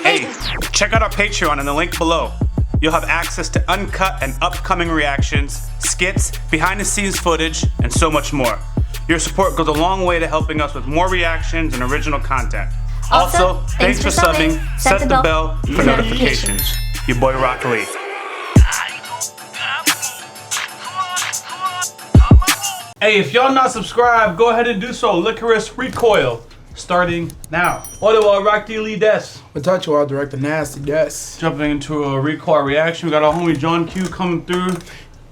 Hey, check out our Patreon in the link below. You'll have access to uncut and upcoming reactions, skits, behind-the-scenes footage, and so much more. Your support goes a long way to helping us with more reactions and original content. Also, thanks for subbing. Set the bell for notifications. Your boy YaBoyRockLee. Hey, if y'all not subscribed, go ahead and do so. Lycoris Recoil, starting now. YaBoyRockLee des. Without I'll direct the nasty des. Jumping into a Recoil reaction. We got our homie John Q coming through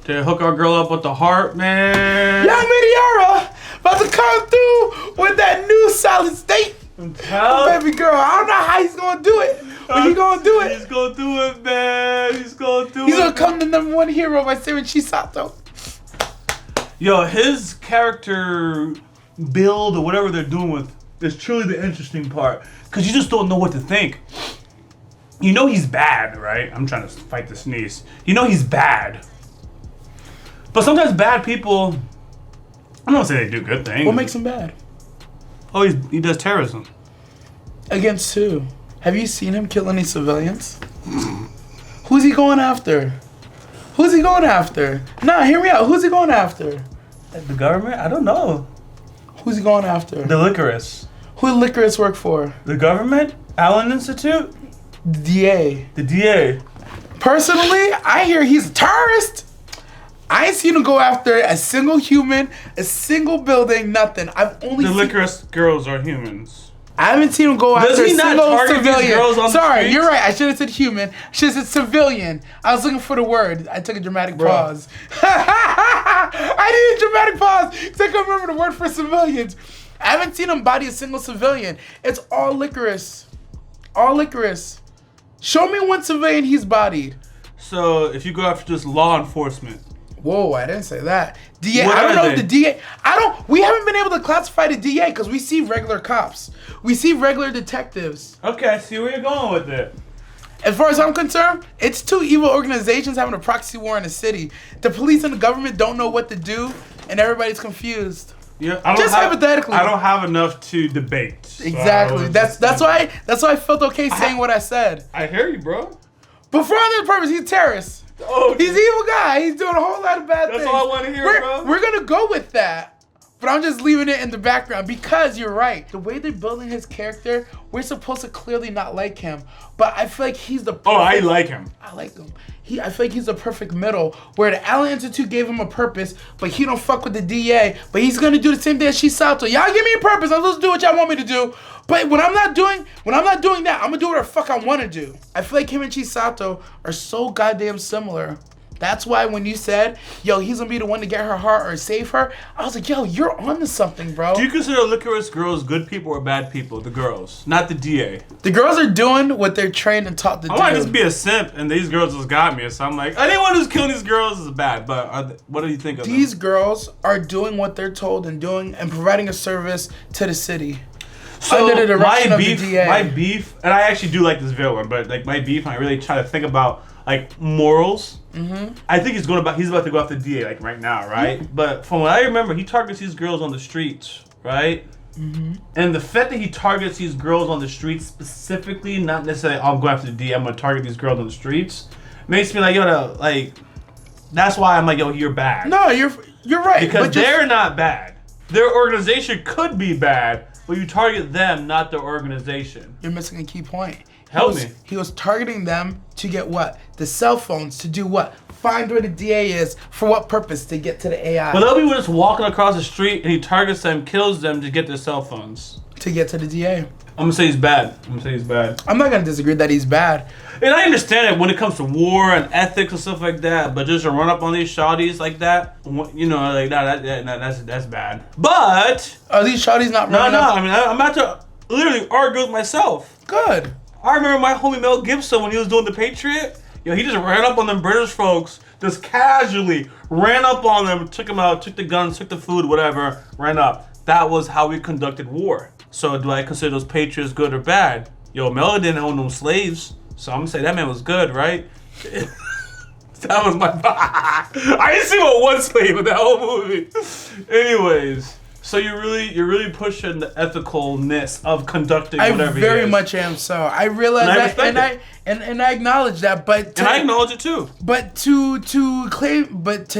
to hook our girl up with the heart, man. Young Meteora about to come through with that new solid state. Baby girl, I don't know how he's gonna do it, but he's gonna do it. He's gonna do it, man. He's gonna do it. He's gonna come to #1 hero by Seven Chisato. Yo, his character build or whatever they're doing with is truly the interesting part, because you just don't know what to think. You know he's bad, right? I'm trying to fight the sneeze. You know he's bad. But sometimes bad people, I don't say they do good things. What makes him bad? Oh, he does terrorism. Against who? Have you seen him kill any civilians? Who's he going after? Who's he going after? Nah, hear me out. Who's he going after? The government? I don't know. Who's he going after? The Lycoris. Who did Lycoris work for? The government? Allen Institute? The DA. The DA. Personally, I hear he's a terrorist. I ain't seen him go after a single human, a single building, nothing. I've only The seen... Lycoris girls are humans. I haven't seen him go after a single civilian. Girls on Sorry, the you're right. I should have said human. I should have said civilian. I was looking for the word. I took a dramatic pause. I need a dramatic pause because I couldn't remember the word for civilians. I haven't seen him body a single civilian. It's all Lycoris. All Lycoris. Show me one civilian he's bodied. So if you go after just law enforcement. Whoa, I didn't say that. DA, What I don't are know they? if the DA, we haven't been able to classify the DA because we see regular cops. We see regular detectives. Okay, I see where you're going with it. As far as I'm concerned, it's two evil organizations having a proxy war in the city. The police and the government don't know what to do, and everybody's confused. Yeah, hypothetically. I don't have enough to debate. So Exactly. That's why I felt okay saying what I said. I hear you, bro. But for other purpose, he's a terrorist. Oh, He's an evil guy. He's doing a whole lot of bad things. That's all I want to hear, bro. We're gonna go with that, but I'm just leaving it in the background because you're right. The way they're building his character, we're supposed to clearly not like him, but I feel like he's the perfect, Oh, I like him. I like him. I feel like he's the perfect middle where the Allen Institute gave him a purpose, but he don't fuck with the DA. But he's gonna do the same thing as Chisato. Y'all give me a purpose. I'll just do what y'all want me to do. But when I'm not doing that, I'm gonna do whatever the fuck I want to do. I feel like him and Chisato are so goddamn similar. That's why when you said, yo, he's gonna be the one to get her heart or save her, I was like, yo, you're onto something, bro. Do you consider Lycoris girls good people or bad people? The girls, not the DA. The girls are doing what they're trained and taught to do. I might just be a simp, and these girls just got me. So I'm like, anyone who's killing these girls is bad. But what do you think of These them? girls are doing what they're told and doing and providing a service to the city. So under the direction my of beef, the DA. my beef, and I actually do like this villain, but like my beef, I really try to think about like morals. I think he's about to go after the DA like right now, right? But from what I remember, he targets these girls on the streets, right? And the fact that he targets these girls on the streets specifically, not necessarily, oh, I'm going after the DA, I'm gonna target these girls on the streets, makes me like, yo, like, that's why I'm like, yo, you're bad. No, you're right. Because but they're not bad. Their organization could be bad, but you target them, not their organization. You're missing a key point. Help me. He was targeting them to get what? The cell phones to do what? Find where the DA is. For what purpose? To get to the AI. But they'll be just walking across the street and he targets them, kills them to get their cell phones. To get to the DA. I'm gonna say he's bad. I'm not gonna disagree that he's bad. And I understand it when it comes to war and ethics and stuff like that, but just to run up on these shawties like that, you know, like that's bad. But Are these shawties not running up? I mean, I'm about to literally argue with myself. Good. I remember my homie Mel Gibson when he was doing The Patriot. Yo, he just ran up on them British folks, just casually ran up on them, took them out, took the guns, took the food, whatever, ran up. That was how we conducted war. So do I consider those patriots good or bad? Yo, Mel didn't own no slaves, so I'm gonna say that man was good, right? That was my I didn't see but one slave in that whole movie. Anyways, So you're really pushing the ethicalness of conducting whatever. I very much am. So I realize that, and I acknowledge that. But I acknowledge it too. But to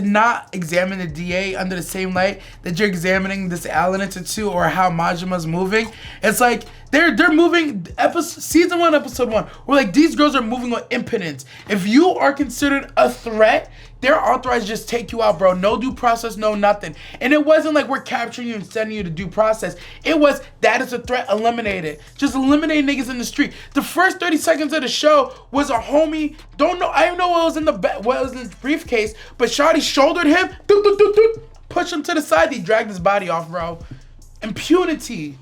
not examine the DA under the same light that you're examining this Allen Institute or how Majima's moving, it's like they're moving. Season 1, episode 1. We're like, these girls are moving with impotence. If you are considered a threat, they're authorized to just take you out, bro. No due process, no nothing. And it wasn't like we're capturing you and sending you to due process. It was, that is a threat, eliminated. Just eliminate niggas in the street. The first 30 seconds of the show was a homie, I don't know what was in the briefcase, but Shawty shouldered him, pushed him to the side, he dragged his body off, bro. Impunity.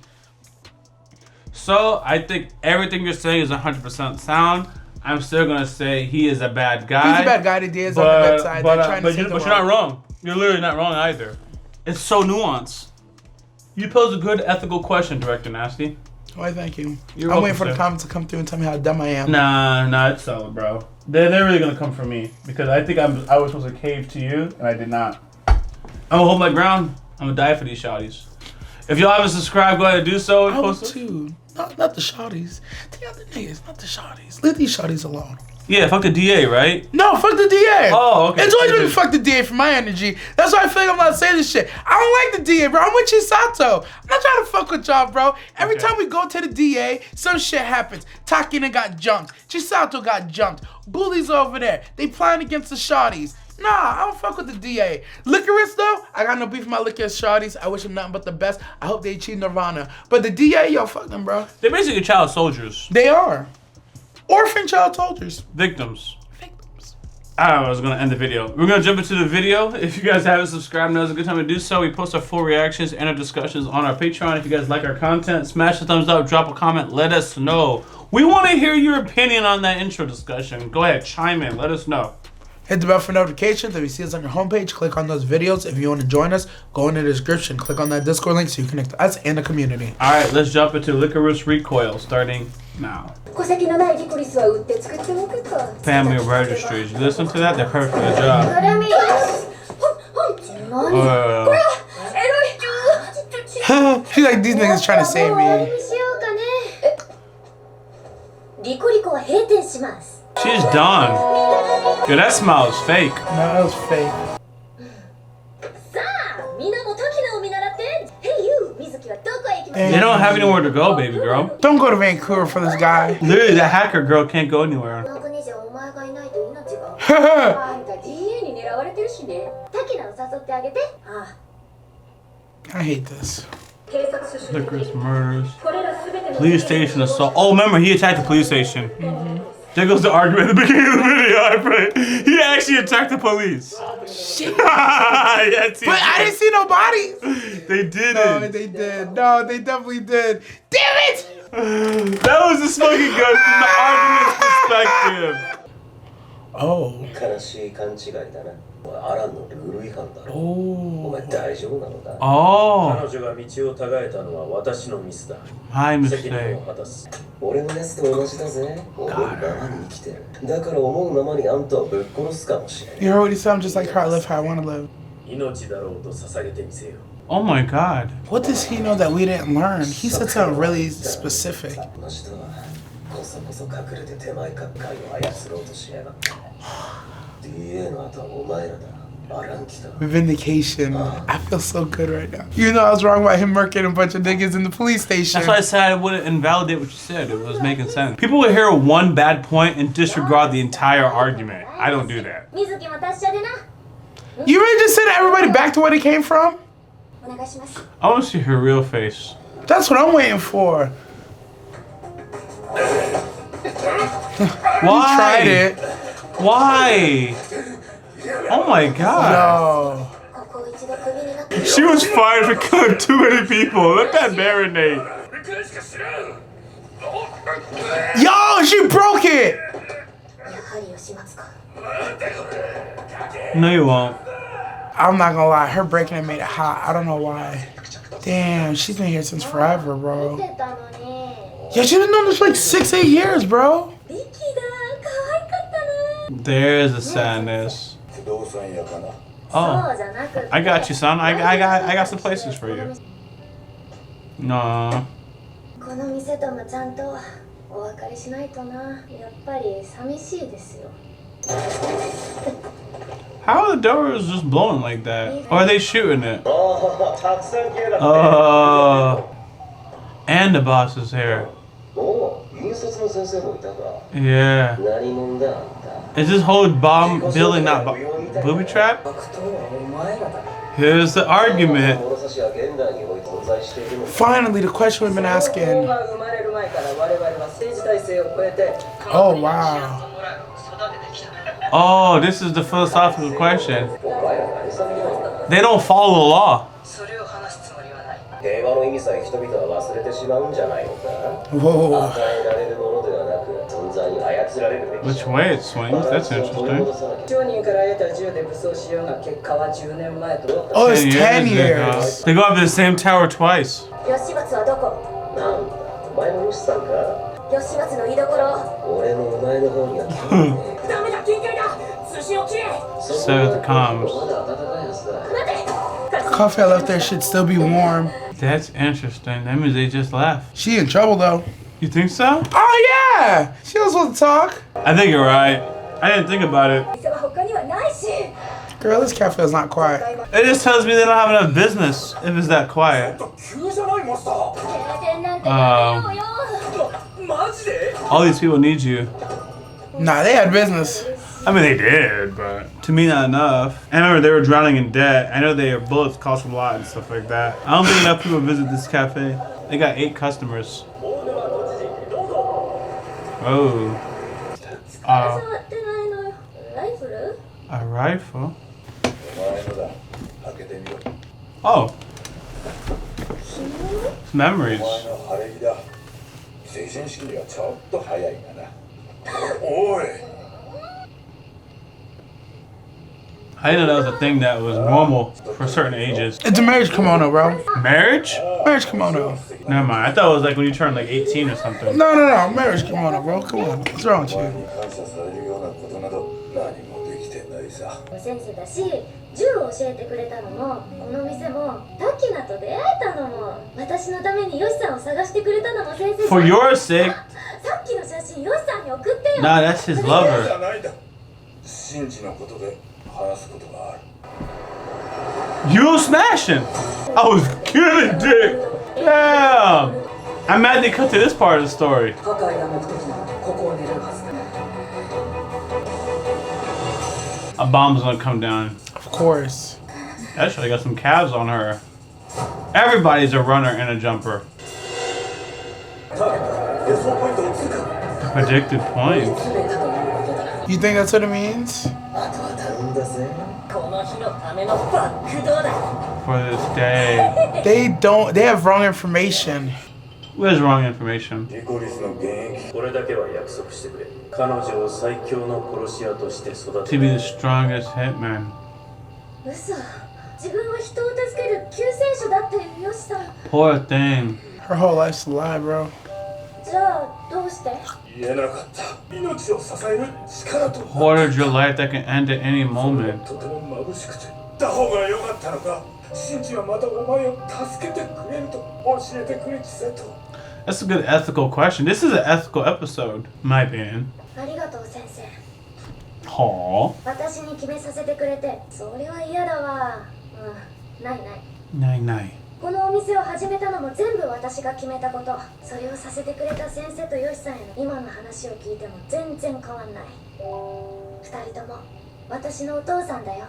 So, I think everything you're saying is 100% sound. I'm still gonna say he is a bad guy. He's a bad guy. The DA's on the bad side. But you're not wrong. You're literally not wrong either. It's so nuanced. You pose a good ethical question, Director Nasty. Why, thank you. I'm waiting for the comments to come through and tell me how dumb I am. Nah, it's solid, bro. They're really gonna come for me because I think I was supposed to cave to you and I did not. I'm gonna hold my ground. I'm gonna die for these shawties. If y'all haven't subscribed, go ahead and do so. I would too. Not the shawties. The other niggas, not the shawties. Leave these shawties alone. Yeah, fuck the DA, right? No, fuck the DA. Oh, okay. It's always been fuck the DA for my energy. That's why I feel like I'm not saying this shit. I don't like the DA, bro. I'm with Chisato. I'm not trying to fuck with y'all, bro. Every time we go to the DA, some shit happens. Takina got jumped. Chisato got jumped. Bullies over there. They playing against the shawties. Nah, I don't fuck with the DA. Lycoris, though, I got no beef with my Lycoris shawties. I wish them nothing but the best. I hope they achieve Nirvana. But the DA, yo, fuck them, bro. They're basically child soldiers. They are. Orphan child soldiers. Victims. I was going to end the video. We're going to jump into the video. If you guys haven't subscribed, now's a good time to do so. We post our full reactions and our discussions on our Patreon. If you guys like our content, smash the thumbs up, drop a comment, let us know. We want to hear your opinion on that intro discussion. Go ahead, chime in, let us know. Hit the bell for notifications. If you see us on your homepage, click on those videos. If you want to join us, go in the description. Click on that Discord link so you connect to us and the community. All right, let's jump into Lycoris Recoil starting now. Family registries. You listen to that? They're perfect for the job. She's like, these niggas trying to save me. She's done. Yo, that smile is fake. No, that was fake. They don't have anywhere to go, baby girl. Don't go to Vancouver for this guy. Literally, that hacker girl can't go anywhere. I hate this. Lycoris murders. Police station assault. Oh, remember, he attacked the police station. There goes the argument at the beginning of the video, I pray. He actually attacked the police. Shit. Yes, but I didn't see no bodies. They didn't. No, they did. No, they definitely did. Damn it! That was just fucking good from the argument's perspective. Oh. My mistake. You heard what he said? I'm just like her. I live how I want to live. Oh my god. What does he know that we didn't learn? He said something really specific. Vindication. I feel so good right now. You know I was wrong about him murking a bunch of niggas in the police station. That's why I said I wouldn't invalidate what you said. It was making sense. People would hear one bad point and disregard the entire argument. I don't do that. You really just sent everybody back to where they came from? I want to see her real face. That's what I'm waiting for. Why? You tried it. Why? Oh my god. No. She was fired for killing too many people. Let that marinate. Yo, she broke it. No, you won't. I'm not gonna lie, her breaking it made it hot. I don't know why. Damn, she's been here since forever, bro. Yeah, she's been doing this for like 6-8 years, bro. There's a sadness. Oh, I got you, son. I got some places for you. No. この店ともちゃんとお別れしないとな。やっぱり寂しいですよ。 How are the doors just blowing like that? Or are they shooting it? And the boss is here. Yeah. Is this whole bomb building not booby trap? Here's the argument. Finally, the question we've been asking. Oh, wow. Oh, this is the philosophical question. They don't follow the law. Whoa. Which way it swings? That's interesting. Oh, it's 10 years. They go up to the same tower twice. 吉松はどこ？吉松の居所。ダメだ、限界だ。寿司を切れ。 So the comms. Coffee I left there should still be warm. That's interesting. That means they just left. She in trouble though. You think so? Oh yeah! She was supposed to talk. I think you're right. I didn't think about it. 店は他にはないし。 Girl, this cafe is not quiet. It just tells me they don't have enough business if it's that quiet. 停電なんてやめようよ。 All these people need you. Nah, they had business. I mean, they did, but to me, not enough. I remember they were drowning in debt. I know their bullets cost a lot and stuff like that. I don't think enough people visit this cafe. They got 8 customers. Oh. 触ってないのよ。ライフル？ A rifle? Oh. It's memories. I didn't know that was a thing that was normal for certain ages. It's a marriage kimono, bro. Marriage? Marriage kimono. Never mind. I thought it was like when you turned like 18 or something. No. Marriage kimono, bro. Come on. What's wrong with you? 先生だし、銃を教えてくれたのも、この店も、タキナと出会えたのも、私のためにヨシさんを探してくれたのも先生。 For your sake. さっきの写真ヨシさんに送ってよ。 Nah, that's his lover. You smashing! I was killing dick! Damn! I'm mad they cut to this part of the story. A bomb's gonna come down. Of course. Actually, got some calves on her. Everybody's a runner and a jumper. Predicted point. You think that's what it means? For this day. They have wrong information. Where's wrong information? To be the strongest hitman. 嘘。自分は人を助ける救世主だっていうヨシさん。 Poor thing. Her whole life's a lie, bro. じゃあどうして？ Hoarded your life that can end at any moment. That's a good ethical question. This is an ethical episode, in my opinion. ありがとう先生。 Aww. 私に決めさせてくれて、それは嫌だわ。ないない。ないない。このお店を始めたのも全部私が決めたこと。それをさせてくれた先生とヨシさんへの今の話を聞いても全然変わんない。二人とも私のお父さんだよ。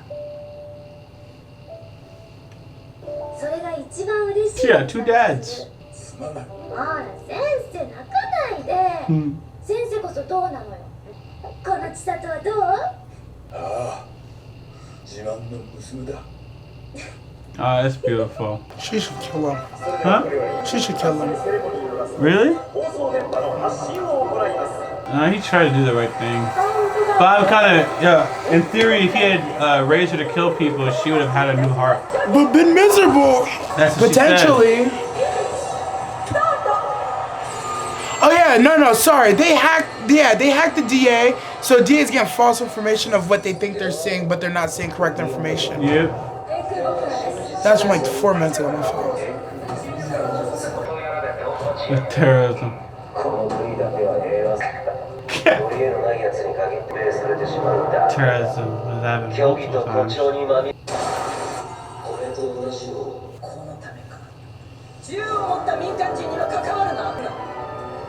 それが一番嬉しい。Yeah, 2 dads. ほら先生泣かないで。先生こそどうなのよ。この千里はどう？Ah, that's beautiful. She should kill him. Huh? She should kill him. Really? He tried to do the right thing. But I'm kind of, yeah, in theory, if he had raised her to kill people, she would have had a new heart. But been miserable. That's what Potentially. She said. Oh yeah, no, sorry. They hacked the DA, so DA's getting false information of what they think they're seeing, but they're not seeing correct information. Yep. That's from like 4 minutes ago, my fault. With terrorism. Terrorism was happening multiple times. 銃を持った民間人には関わるな。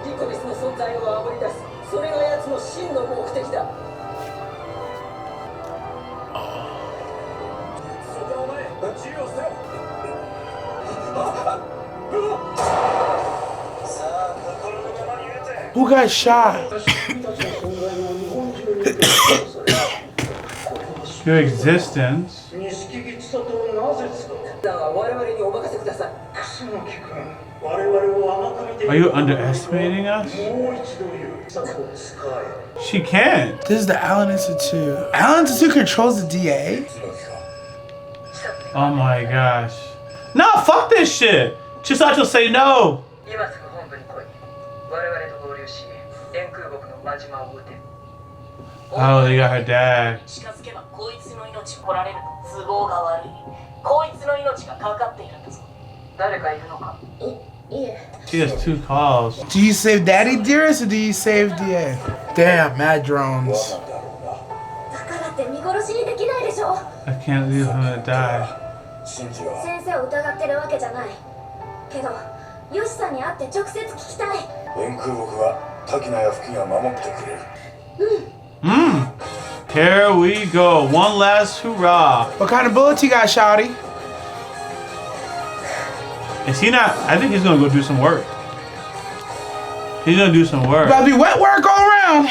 リコリスの存在をあぶり出す。それが奴の真の目的だ。そこお前、銃を捨てろ。さあ、心のままに入れて。 Who got shot? Your existence. 錦木千里をなぜ使う？だが我々にお任せください。楠木君、我々を甘く見て。 Are you underestimating us? もう一度言う。さと使え。 She can't. This is the Allen Institute. Allen Institute controls the DA? Oh my gosh. Nah, fuck this shit. Chisato say no. 今すぐ本部に来い。我々と合流し、円空国の真島を撃て。 Oh, they got her dad. 近づけばこいつの命を取られると都合が悪い。こいつの命がかかっているんだぞ。誰かいるのか？いえ。 She has 2 calls. Do you save Daddy Dearest or do you save DA? Damn, mad drones. だからって見殺しにできないでしょ。 I can't leave him to die. 先生を疑ってるわけじゃない。けど、ヨシさんに会って直接聞きたい。円空国は滝名や付近は守ってくれる。Here we go. One last hurrah. What kind of bullets you got, Shawty? Is he not? I think he's gonna go do some work. He's gonna do some work. Gotta be wet work all around.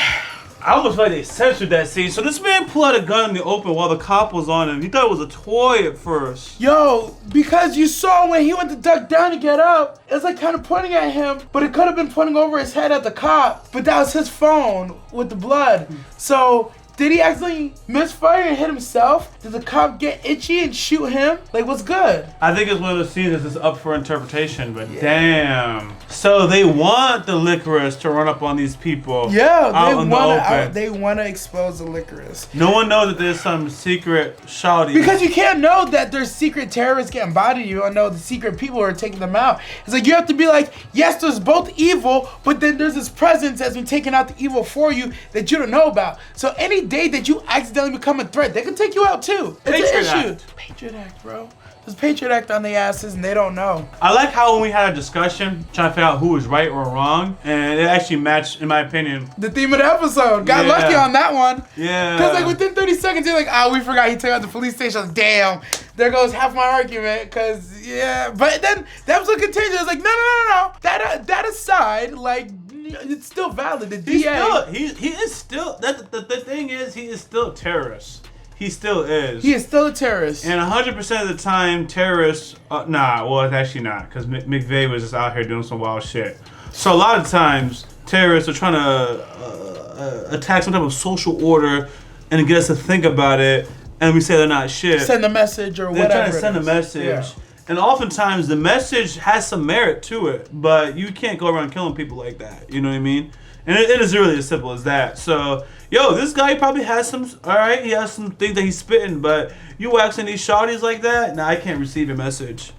I almost feel like they censored that scene. So this man pulled out a gun in the open while the cop was on him. He thought it was a toy at first. Yo, because you saw when he went to duck down to get up, it's like kind of pointing at him, but it could have been pointing over his head at the cop. But that was his phone with the blood. So did he actually misfire and hit himself? Did the cop get itchy and shoot him? Like, what's good? I think it's one of those scenes that's up for interpretation, but damn. So they want the Lycoris to run up on these people. Yeah, out they want to expose the Lycoris. No one knows that there's some secret shouty. Because you can't know that there's secret terrorists getting bodied. You don't know the secret people who are taking them out. It's like you have to be like, yes, there's both evil, but then there's this presence that's been taking out the evil for you that you don't know about. So any day that you accidentally become a threat, they can take you out too. It's Patriot an issue. Act. Patriot Act, bro. There's Patriot Act on the asses and they don't know. I like how when we had a discussion trying to figure out who was right or wrong, and it actually matched, in my opinion. The theme of the episode. Got Yeah. lucky on that one. Yeah. Because like within 30 seconds, you're like, oh, we forgot he took out the police station. Damn. There goes half my argument. Because, yeah. But then that was a continued. It's like, no. That aside, like, it's still valid. The DA. He is still, the thing is, he is still a terrorist. He still is. He is still a terrorist. And 100% of the time, terrorists, well, it's actually not, because McVeigh was just out here doing some wild shit. So a lot of times, terrorists are trying to attack some type of social order and get us to think about it, and we say they're not shit. Send a message or They're whatever. trying to send a message. Yeah. And oftentimes, the message has some merit to it, but you can't go around killing people like that. You know what I mean? And it is really as simple as that. So, yo, this guy probably has some, alright, he has some things that he's spitting, but you waxing these shawties like that, nah, I can't receive your message.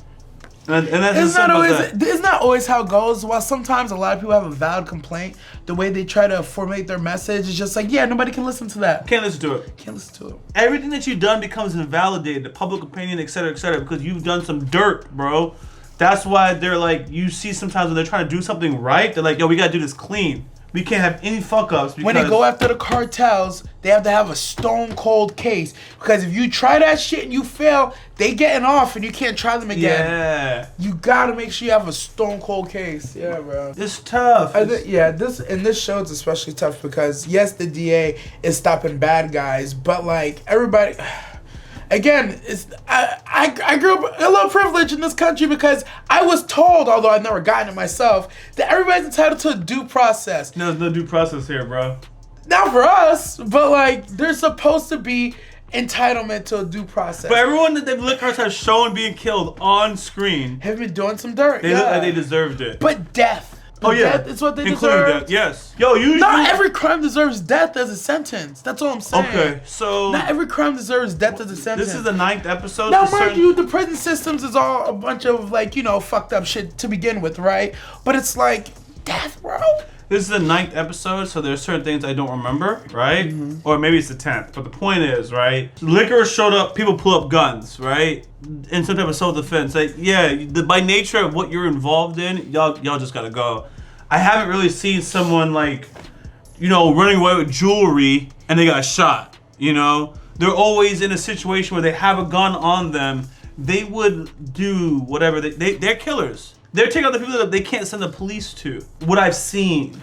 And that's as simple as that. It's not always how it goes. While sometimes a lot of people have a valid complaint, the way they try to formulate their message is just like, yeah, nobody can listen to that. Can't listen to it. Can't listen to it. Everything that you've done becomes invalidated, the public opinion, etc., because you've done some dirt, bro. That's why they're like, you see sometimes when they're trying to do something right, they're like, yo, we gotta do this clean. We can't have any fuck-ups. When they go after the cartels, they have to have a stone cold case. Because if you try that shit and you fail, they getting off and you can't try them again. Yeah. You gotta make sure you have a stone cold case. Yeah, bro. It's tough. This show is especially tough because yes, the DA is stopping bad guys, but like everybody. Again, I grew up a little privileged in this country because I was told, although I've never gotten it myself, that everybody's entitled to a due process. No, there's no due process here, bro. Not for us, but like there's supposed to be entitlement to a due process. But everyone that the Lycoris have shown being killed on screen, have been doing some dirt. they look like they deserved it. But death. Oh yeah, Death is what they including deserve. death. Yes. Yo, usually Not every crime deserves death as a sentence. That's all I'm saying. Okay, so Not every crime deserves death as a sentence. this is the 9th episode. Now, for mind certain- you, the prison systems is all a bunch of like, you know, fucked up shit to begin with, right? But it's like death, bro. This is the 9th episode, so there's certain things I don't remember, right? Mm-hmm. Or maybe it's the 10th. But the point is, right? Lycoris showed up, people pull up guns, right? In some type of self-defense. Like, yeah, by nature of what you're involved in, y'all just gotta go. I haven't really seen someone like, you know, running away with jewelry and they got shot, you know? They're always in a situation where they have a gun on them. They would do whatever, they're killers. They're taking out the people that they can't send the police to. What I've seen.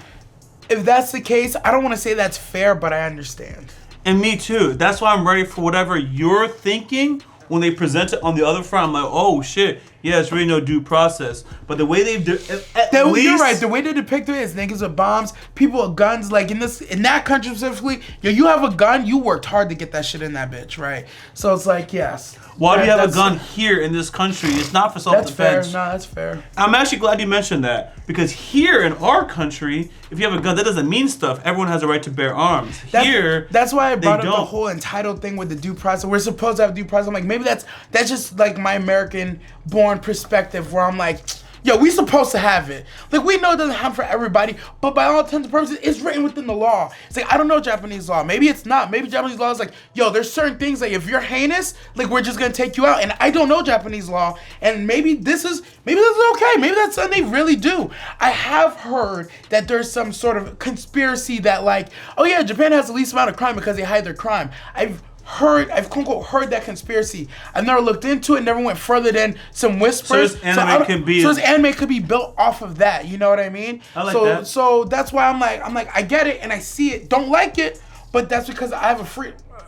If that's the case, I don't want to say that's fair, but I understand. And me too. That's why I'm ready for whatever you're thinking when they present it on the other front. I'm like, oh shit, yeah, it's really no due process. But the way they've You're right. The way they depict it is niggas with bombs, people with guns. Like in that country specifically, yo, you have a gun. You worked hard to get that shit in that bitch, right? So it's like, yes. Why do you have a gun here in this country? It's not for That's fair. self-defense. No, that's fair. I'm actually glad you mentioned that because here in our country, if you have a gun, that doesn't mean stuff. Everyone has a right to bear arms. That's why I brought up the don't. whole entitled thing with the due process. We're supposed to have due process. I'm like, maybe that's just like my American-born perspective where I'm like, yo, we supposed to have it. Like, we know it doesn't happen for everybody, but by all intents and purposes, it's written within the law. It's like, I don't know Japanese law. Maybe it's not. Maybe Japanese law is like, yo, there's certain things like if you're heinous, like we're just gonna take you out. And I don't know Japanese law. And maybe this is okay. Maybe that's something they really do. I have heard that there's some sort of conspiracy that like, oh yeah, Japan has the least amount of crime because they hide their crime. I've quote unquote heard that conspiracy. I've never looked into it, never went further than some whispers. So this anime could be built off of that, you know what I mean? I like that. So that's why I'm like, I get it and I see it, don't like it, but that's because I have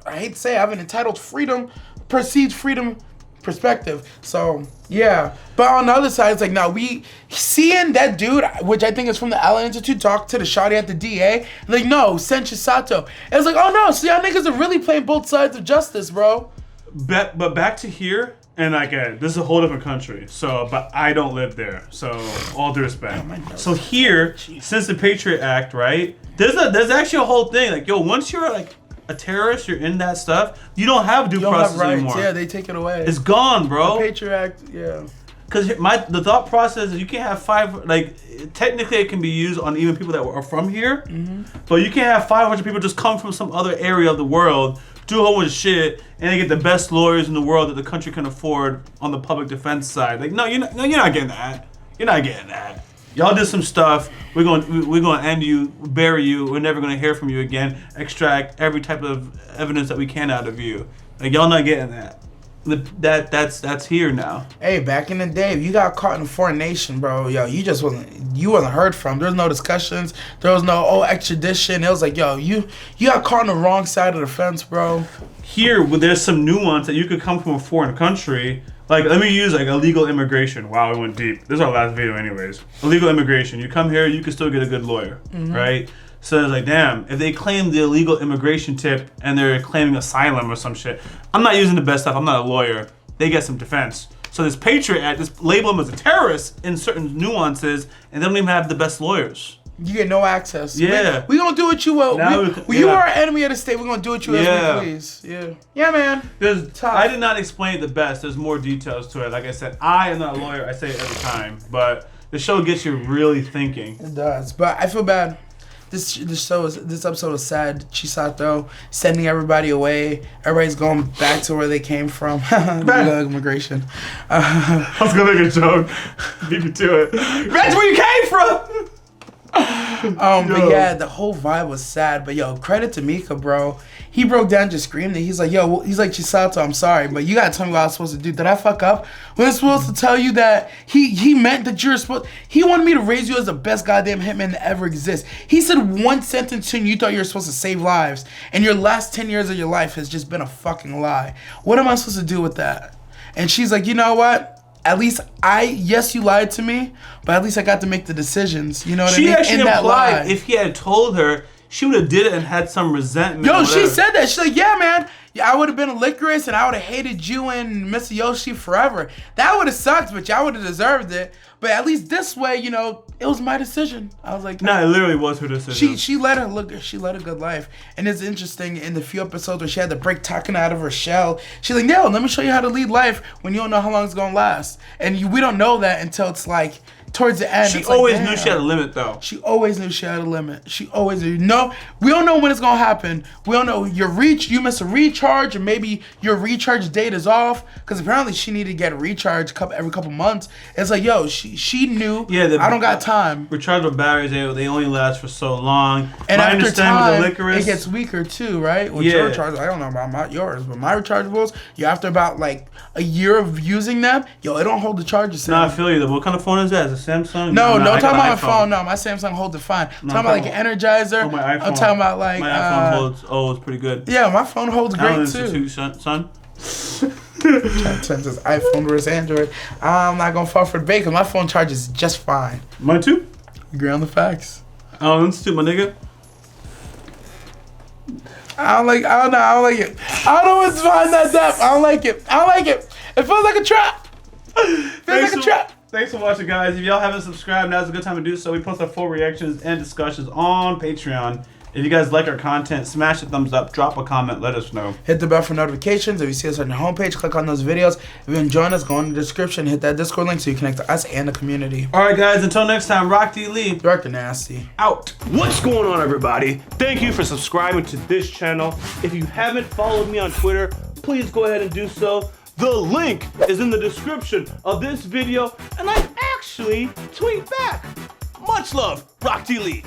I hate to say I have an entitled perceived freedom perspective. So yeah, but on the other side, it's like now we seeing that dude, which I think is from the Allen Institute, talk to the shawty at the DA. Like, no, Senshi Sato. And it's like, oh no, so y'all niggas are really playing both sides of justice, bro. But back to here, and like this is a whole different country. So, but I don't live there. So, all due respect. So here, since the Patriot Act, right? There's actually a whole thing. Like, yo, once you're like a terrorist, you're in that stuff, you don't have due process anymore. Yeah, they take it away. It's gone, bro. The Patriot Act, yeah. Because the thought process is you can't have technically it can be used on even people that are from here, but you can't have 500 people just come from some other area of the world, do a whole bunch of shit, and they get the best lawyers in the world that the country can afford on the public defense side. Like, you're not getting that. You're not getting that. Y'all did some stuff. We're gonna end you, bury you. We're never gonna hear from you again. Extract every type of evidence that we can out of you. Like, y'all not getting that. That's here now. Hey, back in the day, if you got caught in a foreign nation, bro, yo, you wasn't heard from. There was no discussions. There was no extradition. It was like, yo, you got caught on the wrong side of the fence, bro. Here, there's some nuance that you could come from a foreign country. Like, let me use like illegal immigration. Wow, we went deep. This is our last video anyways. Illegal immigration. You come here, you can still get a good lawyer, right? So it's like, damn, if they claim the illegal immigration tip and they're claiming asylum or some shit, I'm not using the best stuff. I'm not a lawyer. They get some defense. So this Patriot Act, just label them as a terrorist in certain nuances, and they don't even have the best lawyers. You get no access. Yeah. We gonna do what you will. You are an enemy of the state. We're gonna do what you as we please. Yeah. Yeah, man. I did not explain it the best. There's more details to it. Like I said, I am not a lawyer. I say it every time. But the show gets you really thinking. It does. But I feel bad. This episode is sad. Chisato sending everybody away. Everybody's going back to where they came from. Immigration. I was gonna make a joke. Beat me to it. That's where you came from. But yeah, the whole vibe was sad. But yo, credit to Mika, bro. He broke down, just screamed it. He's like, yo, he's like, Chisato, I'm sorry, but you gotta tell me what I was supposed to do. Did I fuck up? Was I supposed to tell you that he meant that you're supposed? He wanted me to raise you as the best goddamn hitman that ever exists. He said one sentence to you, you thought you were supposed to save lives, and your last 10 years of your life has just been a fucking lie. What am I supposed to do with that? And she's like, you know what? At least yes, you lied to me, but at least I got to make the decisions. You know what I mean? She actually implied if he had told her, she would have did it and had some resentment. Yo, she said that. She's like, yeah, man. Yeah, I would have been a Lycoris and I would have hated you and Mr. Yoshi forever. That would have sucked, but y'all would have deserved it. But at least this way, you know, it was my decision. I was like, no, it literally was her decision. She led a good life. And it's interesting in the few episodes where she had to break Takana out of her shell. She's like, no, let me show you how to lead life when you don't know how long it's gonna last. And we don't know that until it's like towards the end. She always knew she had a limit, though. She always knew she had a limit. She always knew. No, we don't know when it's gonna happen. We don't know. You miss a recharge, or maybe your recharge date is off. Because apparently she needed to get a recharge every couple months. It's like, yo, she knew. Yeah, I don't got time. Rechargeable batteries, they only last for so long. And after time, with the Lycoris, it gets weaker too, right? With your rechargeable, I don't know about yours, but my rechargeables, after about like a year of using them, yo, it don't hold the charges. No, I feel you though. What kind of phone is that? Is it Samsung? No, talking about my phone. No, my Samsung holds it fine. I'm talking about like an Energizer. Oh, my iPhone. I'm talking about like my iPhone holds. It's pretty good. Yeah, my phone holds great too. Son. Since iPhone versus Android, I'm not gonna fall for the bait because my phone charges just fine. Mine too. Agree on the facts. Institute, my nigga. I don't like it. I don't know what's behind that depth. I don't like it. It feels like a trap. Thanks for watching, guys. If y'all haven't subscribed, now's a good time to do so. We post our full reactions and discussions on Patreon. If you guys like our content, smash the thumbs up, drop a comment, let us know. Hit the bell for notifications. If you see us on the homepage, click on those videos. If you're enjoying us, go in the description, hit that Discord link so you connect to us and the community. Alright guys, until next time, YaBoyRockLee. Director Nasty. Out. What's going on, everybody? Thank you for subscribing to this channel. If you haven't followed me on Twitter, please go ahead and do so. The link is in the description of this video, and I actually tweet back. Much love, YaBoyRockLee.